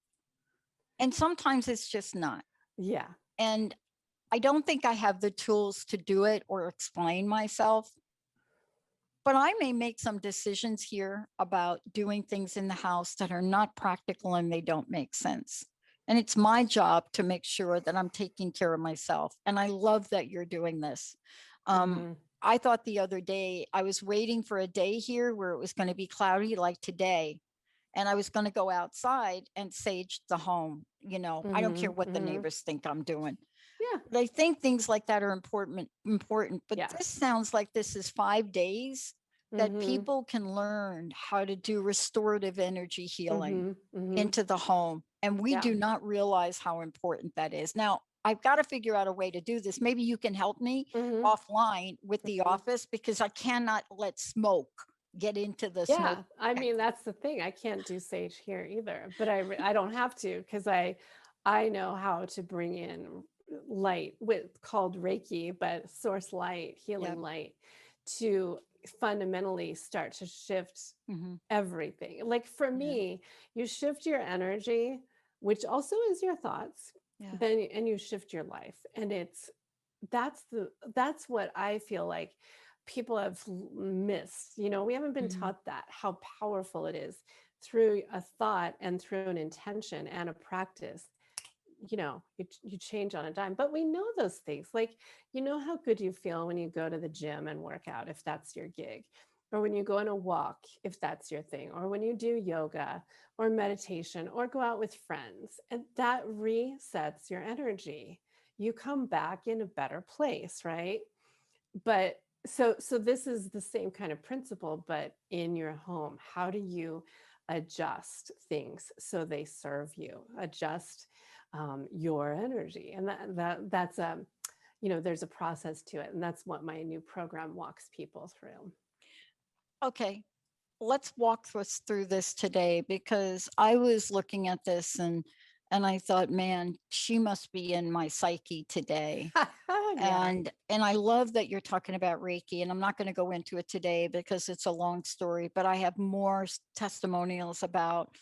[SPEAKER 1] And sometimes it's just not.
[SPEAKER 2] Yeah.
[SPEAKER 1] And I don't think I have the tools to do it or explain myself. But I may make some decisions here about doing things in the house that are not practical and they don't make sense. And it's my job to make sure that I'm taking care of myself. And I love that you're doing this. I thought the other day, I was waiting for a day here where it was going to be cloudy like today. And I was going to go outside and sage the home. I don't care what the neighbors think I'm doing.
[SPEAKER 2] Yeah.
[SPEAKER 1] They think things like that are important. But
[SPEAKER 2] Yes.
[SPEAKER 1] this sounds like this is 5 days that people can learn how to do restorative energy healing into the home. And we do not realize how important that is. Now, I've got to figure out a way to do this. Maybe you can help me offline with the office, because I cannot let smoke get into the smoke.
[SPEAKER 2] I mean, that's the thing. I can't do sage here either, but I don't have to, because I know how to bring in light called Reiki, but source light, healing light, to fundamentally start to shift
[SPEAKER 1] Mhm.
[SPEAKER 2] everything. Like for
[SPEAKER 1] Yeah.
[SPEAKER 2] me, you shift your energy, which also is your thoughts,
[SPEAKER 1] Yeah.
[SPEAKER 2] then and you shift your life. And that's what I feel like people have missed. You know, we haven't been
[SPEAKER 1] Mhm.
[SPEAKER 2] taught that how powerful it is through a thought and through an intention and a practice. You know, you change on a dime, but we know those things. Like, you know how good you feel when you go to the gym and work out, if that's your gig, or when you go on a walk, if that's your thing, or when you do yoga or meditation or go out with friends, and that resets your energy. You come back in a better place, right? But so this is the same kind of principle, but in your home. How do you adjust things so they serve you? Adjust your energy, and that's you know, there's a process to it, and that's what my new program walks people through.
[SPEAKER 1] Okay. Let's walk us through this today because I was looking at this and I thought, man, she must be in my psyche today.
[SPEAKER 2] Yeah.
[SPEAKER 1] And I love that you're talking about Reiki, and I'm not going to go into it today because it's a long story, but I have more testimonials about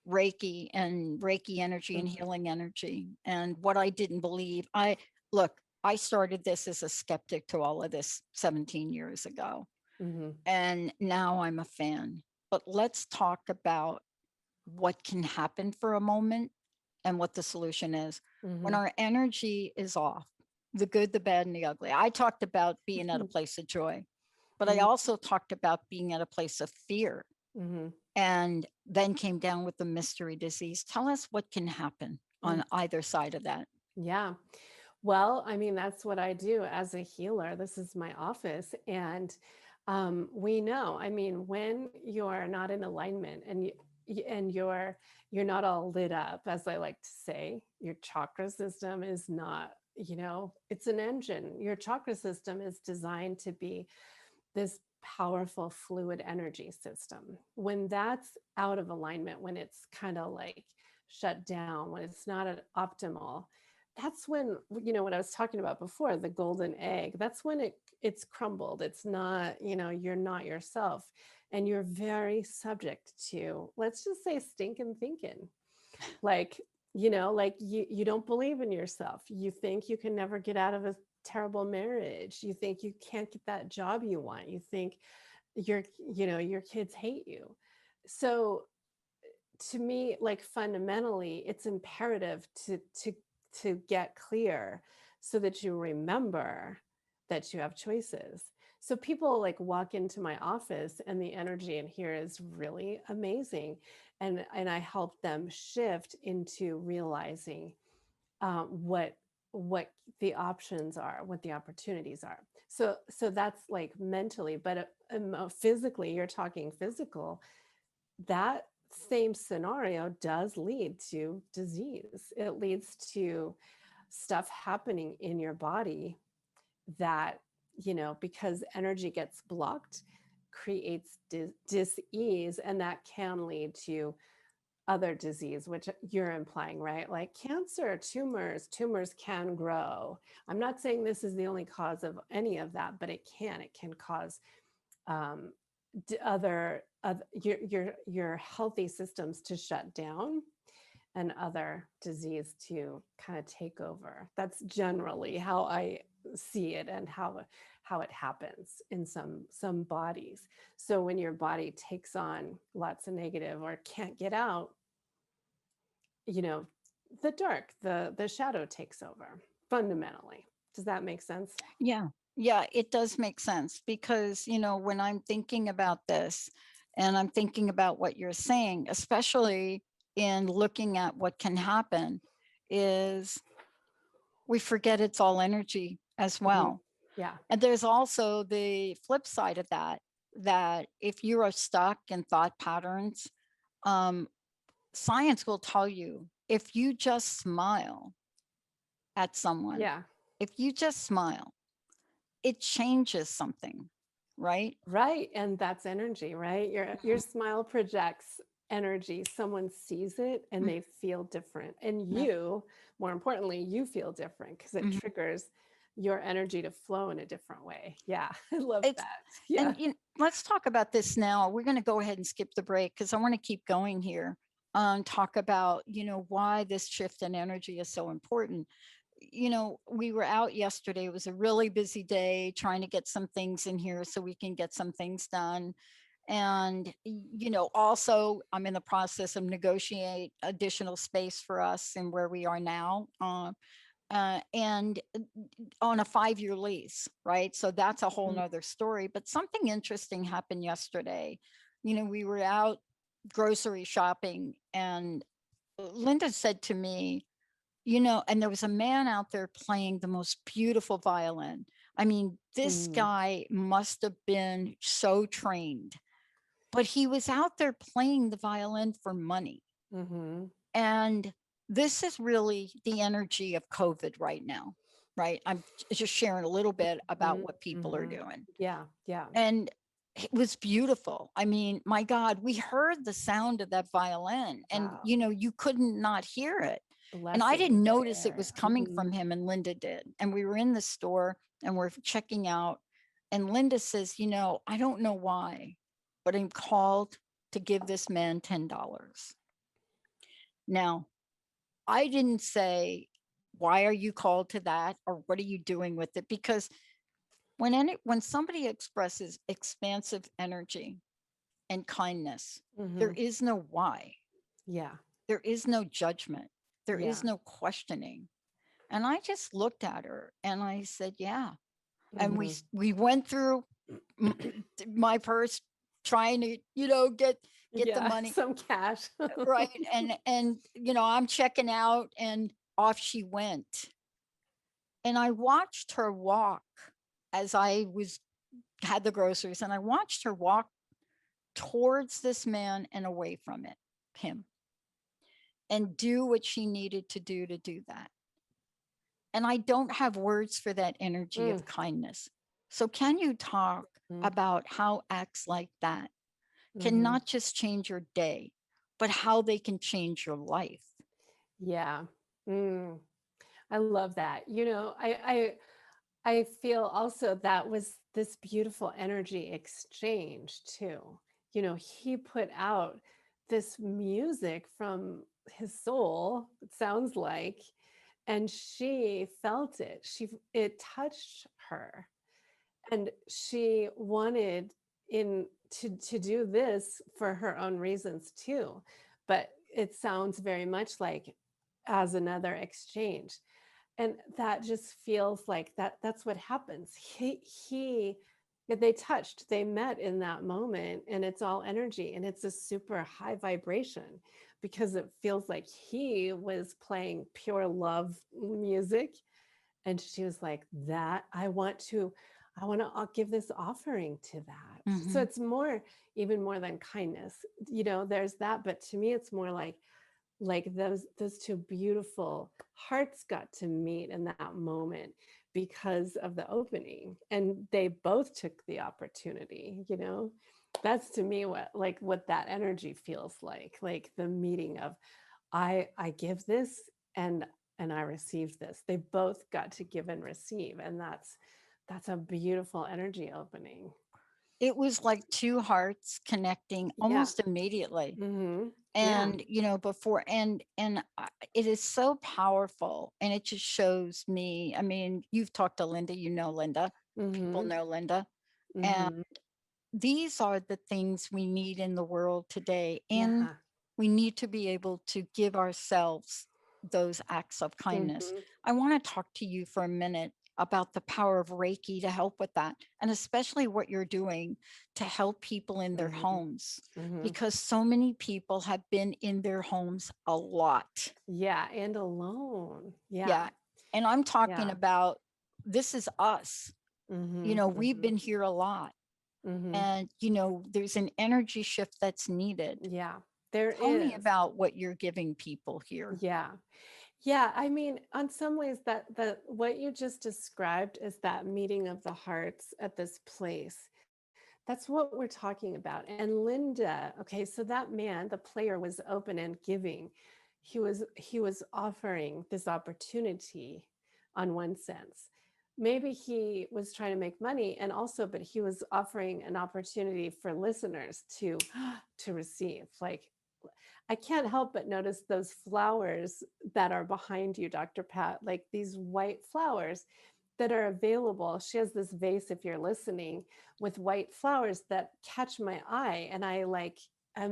[SPEAKER 1] Reiki and Reiki energy and
[SPEAKER 2] Mhm.
[SPEAKER 1] healing energy and what I didn't believe. I started this as a skeptic to all of this 17 years ago,
[SPEAKER 2] Mhm.
[SPEAKER 1] and now I'm a fan. But let's talk about what can happen for a moment and what the solution is. When
[SPEAKER 2] Mhm.
[SPEAKER 1] our energy is off, the good, the bad, and the ugly. I talked about being at a
[SPEAKER 2] Mhm.
[SPEAKER 1] place of joy, but I
[SPEAKER 2] Mhm.
[SPEAKER 1] also talked about being at a place of fear,
[SPEAKER 2] Mhm.
[SPEAKER 1] and then came down with the mystery disease. Tell us what can happen
[SPEAKER 2] Mhm.
[SPEAKER 1] on either side of that.
[SPEAKER 2] Yeah. Well, I mean, that's what I do as a healer. This is my office. And we know, I mean, when you're not in alignment and and you're not all lit up, as I like to say, your chakra system is not, you know, it's an engine. Your chakra system is designed to be this powerful fluid energy system. When that's out of alignment, when it's kind of like shut down, when it's not at optimal, that's when, you know, what I was talking about before, the golden egg, that's when it's crumbled. It's not, you know, you're not yourself, and you're very subject to, let's just say, stinking thinking. Like, you know, like you don't believe in yourself. You think you can never get out of a terrible marriage. You think you can't get that job you want. You think your, you know, your kids hate you. So to me, like, fundamentally, it's imperative to get clear so that you remember that you have choices. So people like walk into my office and the energy in here is really amazing, and I help them shift into realizing what the options are, what the opportunities are. So that's like mentally, but physically, you're talking physical, that same scenario does lead to disease. It leads to stuff happening in your body that, you know, because energy gets blocked, creates dis-ease, and that can lead to other disease, which you're implying, right? Like cancer, tumors can grow. I'm not saying this is the only cause of any of that, but it can cause um, other your healthy systems to shut down and other disease to kind of take over. That's generally how I see it, and how it happens in some bodies. So when your body takes on lots of negative or can't get out, you know, the dark, the shadow takes over fundamentally. Does that make sense?
[SPEAKER 1] Yeah. Yeah, it does make sense because, when I'm thinking about this and I'm thinking about what you're saying, especially in looking at what can happen, is we forget it's all energy as
[SPEAKER 2] Mhm.
[SPEAKER 1] well.
[SPEAKER 2] Yeah.
[SPEAKER 1] And there's also the flip side of that, that if you are stuck in thought patterns, um, science will tell you if you just smile at someone,
[SPEAKER 2] Yeah.
[SPEAKER 1] if you just smile, it changes something, right?
[SPEAKER 2] Right. And that's energy, right? Your
[SPEAKER 1] Mhm.
[SPEAKER 2] smile projects energy. Someone sees it and
[SPEAKER 1] Mm.
[SPEAKER 2] they feel different. And
[SPEAKER 1] Yeah.
[SPEAKER 2] you, more importantly, you feel different because it
[SPEAKER 1] Mhm.
[SPEAKER 2] triggers your energy to flow in a different way. Yeah. I love
[SPEAKER 1] It's
[SPEAKER 2] that. Yeah.
[SPEAKER 1] and let's talk about this now. We're going to go ahead and skip the break because I want to keep going here. Talk about why this shift in energy is so important. We were out yesterday. It was a really busy day trying to get some things in here so we can get some things done. And also I'm in the process of negotiate additional space for us and where we are now. And on a 5-year lease, right? So that's a whole
[SPEAKER 2] Mhm.
[SPEAKER 1] nother story. But something interesting happened yesterday. We were out grocery shopping, and Linda said to me, and there was a man out there playing the most beautiful violin. I mean, this
[SPEAKER 2] Mm.
[SPEAKER 1] guy must have been so trained, but he was out there playing the violin for money.
[SPEAKER 2] Mhm.
[SPEAKER 1] And this is really the energy of COVID right now, right? I'm just sharing a little bit about
[SPEAKER 2] Mhm.
[SPEAKER 1] what people are
[SPEAKER 2] Mhm.
[SPEAKER 1] doing.
[SPEAKER 2] Yeah. Yeah.
[SPEAKER 1] And it was beautiful. I mean, my God, we heard the sound of that violin, and
[SPEAKER 2] Wow.
[SPEAKER 1] you couldn't not hear it. And I
[SPEAKER 2] Blessing
[SPEAKER 1] didn't notice it was
[SPEAKER 2] there.
[SPEAKER 1] coming from him, and Linda did. And we were in the store and we're checking out. And Linda says, I don't know why, but I'm called to give this man $10. Now, I didn't say, why are you called to that? Or what are you doing with it? Because when somebody expresses expansive energy and kindness, there
[SPEAKER 2] Mhm.
[SPEAKER 1] is no why.
[SPEAKER 2] Yeah.
[SPEAKER 1] There is no judgment. There is
[SPEAKER 2] Yeah.
[SPEAKER 1] no questioning. And I just looked at her and I said, yeah. And
[SPEAKER 2] Mhm.
[SPEAKER 1] we went through my purse trying to, get the
[SPEAKER 2] Yeah.
[SPEAKER 1] money,
[SPEAKER 2] Some cash.
[SPEAKER 1] right. And I'm checking out, and off she went. And I watched her walk as I was had the groceries, and I watched her walk towards this man and away from him, and do what she needed to do that. And I don't have words for that energy
[SPEAKER 2] Mm.
[SPEAKER 1] of kindness. So can you talk
[SPEAKER 2] Mhm.
[SPEAKER 1] about how acts like that can
[SPEAKER 2] Mhm.
[SPEAKER 1] not just change your day, but how they can change your life?
[SPEAKER 2] Yeah. Mm. I love that. I feel also that was this beautiful energy exchange too. He put out this music from his soul, it sounds like, and she felt it. It touched her, and she wanted in to do this for her own reasons too. But it sounds very much like as another exchange, and that just feels like that's what happens. They touched, they met in that moment, and it's all energy, and it's a super high vibration because it feels like he was playing pure love music, and she was like, that I want to give this offering to that. So
[SPEAKER 1] Hmm.
[SPEAKER 2] it's more, even more than kindness, there's that, but to me it's more like those two beautiful hearts got to meet in that moment because of the opening, and they both took the opportunity. That's to me what that energy feels like the meeting of I give this, and I receive this. They both got to give and receive, and that's a beautiful energy opening.
[SPEAKER 1] It was like two hearts connecting
[SPEAKER 2] Yeah.
[SPEAKER 1] almost immediately.
[SPEAKER 2] Hmm. Yeah.
[SPEAKER 1] And before, and it is so powerful, and it just shows me. I mean, you've talked to Linda, Linda, people
[SPEAKER 2] Hmm.
[SPEAKER 1] know Linda, and
[SPEAKER 2] Hmm.
[SPEAKER 1] these are the things we need in the world today. And
[SPEAKER 2] Yeah.
[SPEAKER 1] we need to be able to give ourselves those acts of kindness.
[SPEAKER 2] Hmm.
[SPEAKER 1] I want to talk to you for a minute about the power of Reiki to help with that, and especially what you're doing to help people in their
[SPEAKER 2] Hmm.
[SPEAKER 1] homes,
[SPEAKER 2] Hmm.
[SPEAKER 1] because so many people have been in their homes a lot.
[SPEAKER 2] Yeah, and alone. Yeah.
[SPEAKER 1] Yeah. And I'm talking
[SPEAKER 2] Yeah.
[SPEAKER 1] about, this is us.
[SPEAKER 2] Hmm.
[SPEAKER 1] We've
[SPEAKER 2] Hmm.
[SPEAKER 1] been here a lot.
[SPEAKER 2] Hmm.
[SPEAKER 1] And, there's an energy shift that's needed.
[SPEAKER 2] Yeah, there
[SPEAKER 1] Tell me
[SPEAKER 2] is.
[SPEAKER 1] about what you're giving people here.
[SPEAKER 2] Yeah. Yeah, I mean, on some ways that what you just described is that meeting of the hearts at this place. That's what we're talking about. And Linda, okay, so that man, the player, was open and giving. He was offering this opportunity on one sense. maybe he was trying to make money, and also, but he was offering an opportunity for listeners to to receive. Like, I can't help but notice those flowers that are behind you, Dr. Pat, like these white flowers that are available. She has this vase, if you're listening, with white flowers that catch my eye, and I'm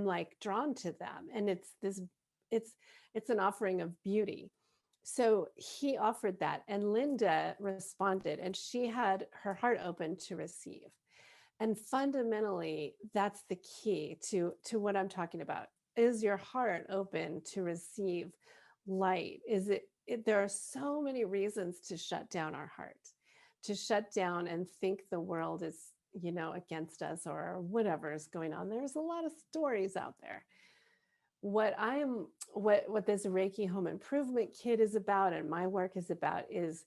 [SPEAKER 2] like drawn to them. And it's it's an offering of beauty. So he offered that, and Linda responded, and she had her heart open to receive. And fundamentally, that's the key to what I'm talking about. Is your heart open to receive light? Is there are so many reasons to shut down our heart, to shut down and think the world is, against us or whatever is going on. There's a lot of stories out there. What this Reiki home improvement kit is about, and my work is about, is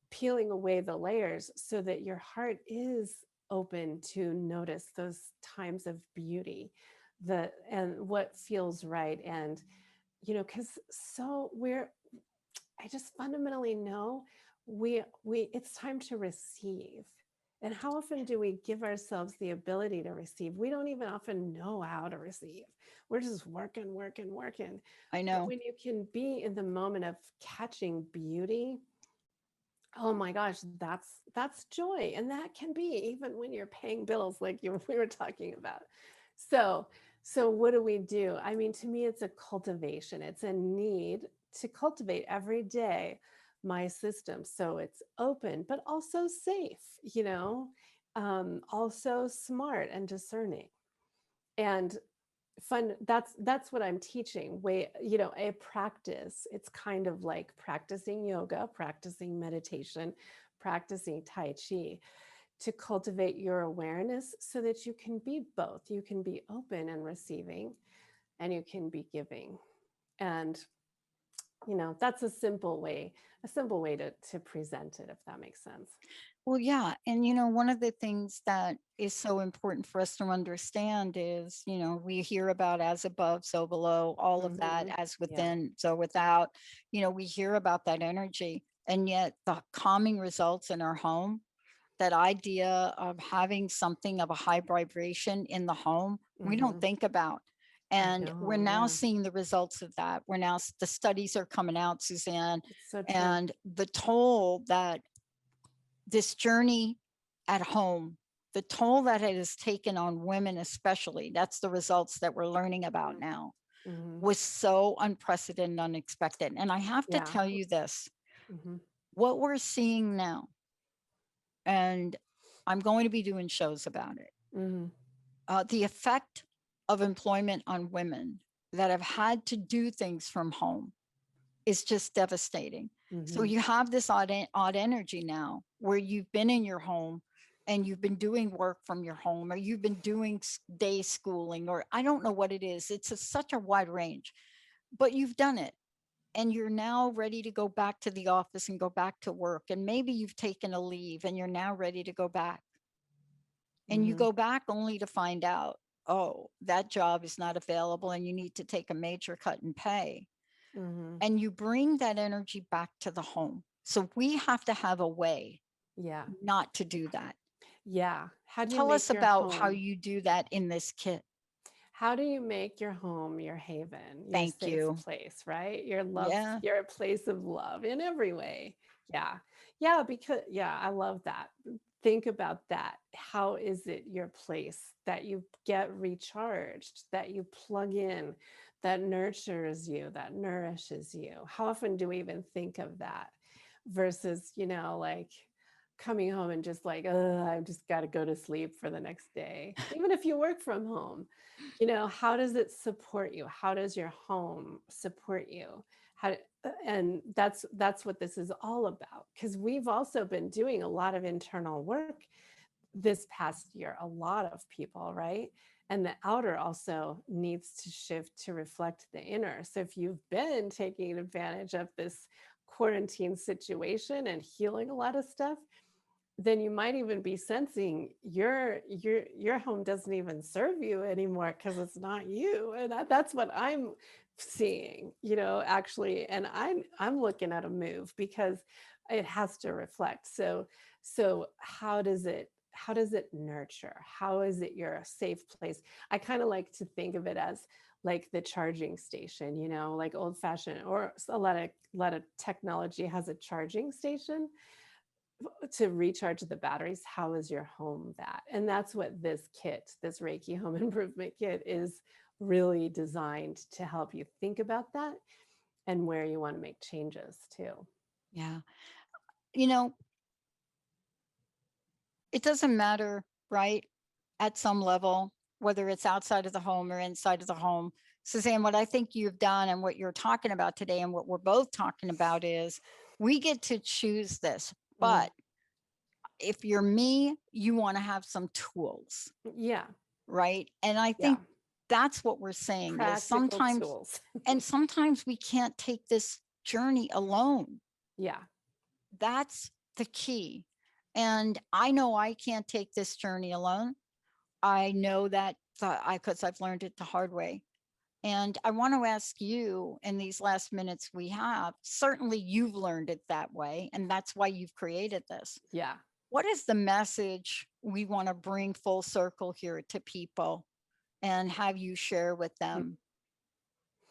[SPEAKER 2] peeling away the layers so that your heart is open to notice those times of beauty, and what feels right. And because I just fundamentally know we it's time to receive. And how often do we give ourselves the ability to receive? We don't even often know how to receive. We're just working, working, working.
[SPEAKER 1] I
[SPEAKER 2] But
[SPEAKER 1] know.
[SPEAKER 2] when you can be in the moment of catching beauty, oh my gosh, that's joy. And that can be even when you're paying bills, like we were talking about. So what do we do? I mean, to me, it's a cultivation. It's a need to cultivate every day my system so it's open, but also safe, also smart and discerning. And fun, that's what I'm teaching. A practice. It's kind of like practicing yoga, practicing meditation, practicing tai chi, to cultivate your awareness so that you can be both. You can be open and receiving, and you can be giving. And that's a simple way to present it, if that makes sense.
[SPEAKER 1] Well, yeah. And, one of the things that is so important for us to understand is, we hear about as above, so below, all of that,
[SPEAKER 2] Hmm.
[SPEAKER 1] as
[SPEAKER 2] Yeah.
[SPEAKER 1] within, so without. We hear about that energy. And yet the calming results in our home, that idea of having something of a high vibration in the home, we don't
[SPEAKER 2] Hmm.
[SPEAKER 1] think about.
[SPEAKER 2] I
[SPEAKER 1] And we're
[SPEAKER 2] know.
[SPEAKER 1] now
[SPEAKER 2] Yeah.
[SPEAKER 1] seeing the results of that. The studies are coming out, Suzanne,
[SPEAKER 2] It's so true.
[SPEAKER 1] and the toll that this journey at home, the toll that it has taken on women, especially, that's the results that we're learning about now,
[SPEAKER 2] Hmm.
[SPEAKER 1] was so unprecedented and unexpected. And I have to
[SPEAKER 2] Yeah.
[SPEAKER 1] tell you this,
[SPEAKER 2] Hmm.
[SPEAKER 1] what we're seeing now, and I'm going to be doing shows about it,
[SPEAKER 2] Hmm.
[SPEAKER 1] the effect of employment on women that have had to do things from home is just devastating. So
[SPEAKER 2] Hmm.
[SPEAKER 1] you have this odd energy now where you've been in your home and you've been doing work from your home, or you've been doing day schooling, or I don't know what it is. It's such a wide range, but you've done it. And you're now ready to go back to the office and go back to work. And maybe you've taken a leave and you're now ready to go back. And you
[SPEAKER 2] Hmm.
[SPEAKER 1] go back only to find out, oh, that job is not available and you need to take a major cut in pay.
[SPEAKER 2] Hmm.
[SPEAKER 1] And you bring that energy back to the home. So we have to have a way
[SPEAKER 2] Yeah.
[SPEAKER 1] not to do that.
[SPEAKER 2] Yeah. How do you
[SPEAKER 1] Tell us
[SPEAKER 2] make your
[SPEAKER 1] about how
[SPEAKER 2] home?
[SPEAKER 1] you do that in this kit.
[SPEAKER 2] How do you make your home your haven, your
[SPEAKER 1] Thank
[SPEAKER 2] safe
[SPEAKER 1] you.
[SPEAKER 2] place, right? Your love,
[SPEAKER 1] Yeah.
[SPEAKER 2] your place of love in every way. Yeah. Yeah. Because, yeah, I love that. Think about that. How is it your place that you get recharged, that you plug in, that nurtures you, that nourishes you? How often do we even think of that versus, like coming home and just like, oh, I've just got to go to sleep for the next day, even if you work from home? How does it support you? How does your home support you? And that's what this is all about, because we've also been doing a lot of internal work this past year, a lot of people, right? And the outer also needs to shift to reflect the inner. So if you've been taking advantage of this quarantine situation and healing a lot of stuff, then you might even be sensing your home doesn't even serve you anymore because it's not you. And that's what I'm seeing, actually. And I'm looking at a move, because it has to reflect. So how does it nurture? How is it your safe place? I kind of like to think of it as like the charging station, you know, like old fashioned, or a lot of technology has a charging station to recharge the batteries. How is your home that? And that's what this kit, this Reiki home improvement kit, is really designed to help you think about that and where you want to make changes too.
[SPEAKER 1] Yeah. You know, it doesn't matter, right? At some level, whether it's outside of the home or inside of the home. Suzanne, what I think you've done and what you're talking about today and what we're both talking about is we get to choose this.
[SPEAKER 2] Mm,
[SPEAKER 1] But if you're me, you want to have some tools,
[SPEAKER 2] yeah,
[SPEAKER 1] right? And I
[SPEAKER 2] yeah.
[SPEAKER 1] think that's what we're saying is
[SPEAKER 2] Practical
[SPEAKER 1] sometimes,
[SPEAKER 2] tools.
[SPEAKER 1] and sometimes we can't take this journey alone.
[SPEAKER 2] Yeah.
[SPEAKER 1] That's the key. And I know I can't take this journey alone. I know that because I've learned it the hard way. And I want to ask you in these last minutes we have, certainly you've learned it that way, and that's why you've created this.
[SPEAKER 2] Yeah.
[SPEAKER 1] What is the message we want to bring full circle here to people and have you share with them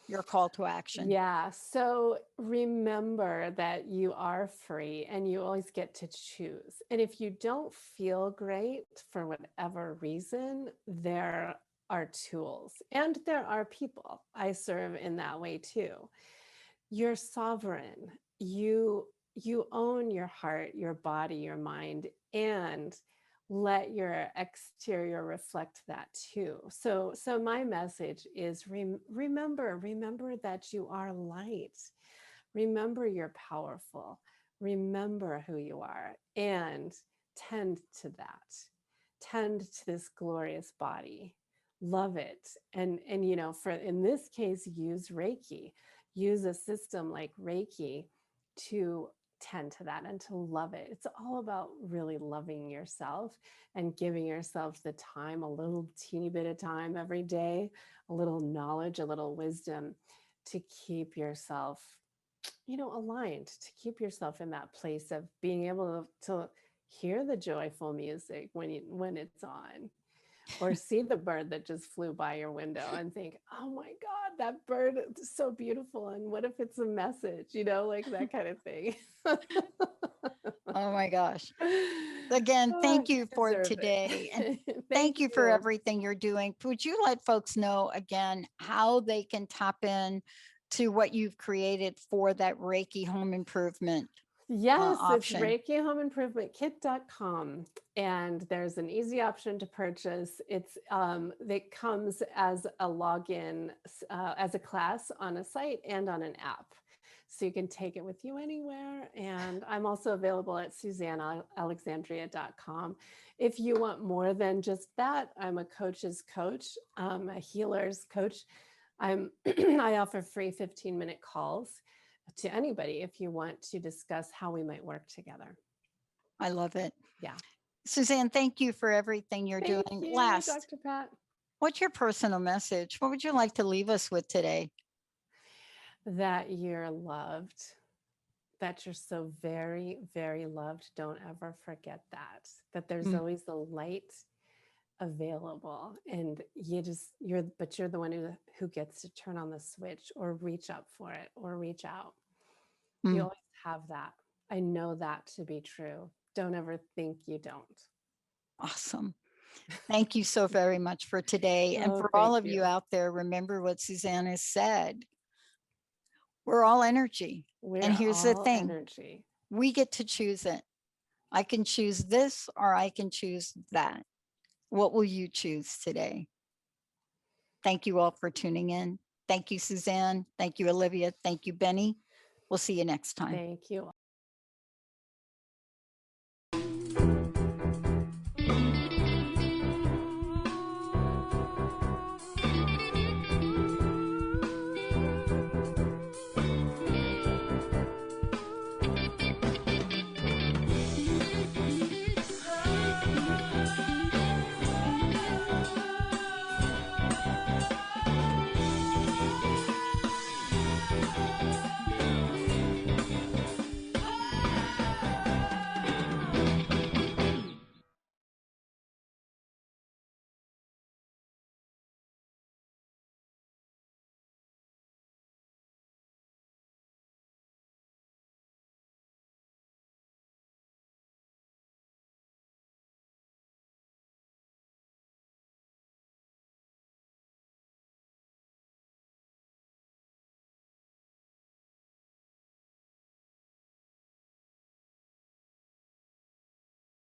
[SPEAKER 1] your call to action?
[SPEAKER 2] Yeah. So remember that you are free and you always get to choose. And if you don't feel great for whatever reason, there are tools and there are people. I serve in that way too. You're sovereign. You own your heart, your body, your mind, and let your exterior reflect that too. So my message is remember that you are light. Remember you're powerful. Remember who you are and tend to that. Tend to this glorious body. Love it. And you know, for in this case, use Reiki. Use a system like Reiki to tend to that and to love it. It's all about really loving yourself and giving yourself the time, a little teeny bit of time every day, a little knowledge, a little wisdom to keep yourself, you know, aligned, to keep yourself in that place of being able to hear the joyful music when it's on, or see the bird that just flew by your window and think, oh my God, that bird is so beautiful. And what if it's a message, you know, like that kind of thing.
[SPEAKER 1] Oh my gosh. Again,
[SPEAKER 2] Oh,
[SPEAKER 1] thank you
[SPEAKER 2] you
[SPEAKER 1] for
[SPEAKER 2] deserve
[SPEAKER 1] today. And
[SPEAKER 2] it.
[SPEAKER 1] thank
[SPEAKER 2] Thank
[SPEAKER 1] you for
[SPEAKER 2] you.
[SPEAKER 1] everything you're doing. Would you let folks know again how they can tap in to what you've created for that Reiki home improvement
[SPEAKER 2] Yes, it's
[SPEAKER 1] option?
[SPEAKER 2] ReikiHomeImprovementKit.com, and there's an easy option to purchase. It comes as a login, as a class on a site and on an app. So you can take it with you anywhere. And I'm also available at SuzanneAlexandria.com. If you want more than just that, I'm a coach's coach, a healer's coach. I offer free 15-minute calls to anybody if you want to discuss how we might work together.
[SPEAKER 1] I love it.
[SPEAKER 2] Yeah.
[SPEAKER 1] Suzanne, thank you for everything you're
[SPEAKER 2] Thank
[SPEAKER 1] doing.
[SPEAKER 2] you,
[SPEAKER 1] Last,
[SPEAKER 2] Dr. Pat.
[SPEAKER 1] what's your personal message? What would you like to leave us with today?
[SPEAKER 2] That you're loved, that you're so very, very loved. Don't ever forget that there's
[SPEAKER 1] Mm,
[SPEAKER 2] always the light available, and but you're the one who gets to turn on the switch or reach up for it or reach out. You
[SPEAKER 1] mm,
[SPEAKER 2] always have that. I know that to be true. Don't ever think you don't.
[SPEAKER 1] awesome. Thank you so very much for today. And
[SPEAKER 2] Oh,
[SPEAKER 1] for all
[SPEAKER 2] thank
[SPEAKER 1] of you
[SPEAKER 2] you.
[SPEAKER 1] out there, remember what Suzanne has said. We're all energy. And
[SPEAKER 2] We're
[SPEAKER 1] here's the
[SPEAKER 2] all
[SPEAKER 1] thing,
[SPEAKER 2] energy.
[SPEAKER 1] we get to choose it. I can choose this or I can choose that. What will you choose today? Thank you all for tuning in. Thank you, Suzanne. Thank you, Olivia. Thank you, Benny. We'll see you next time.
[SPEAKER 2] Thank you.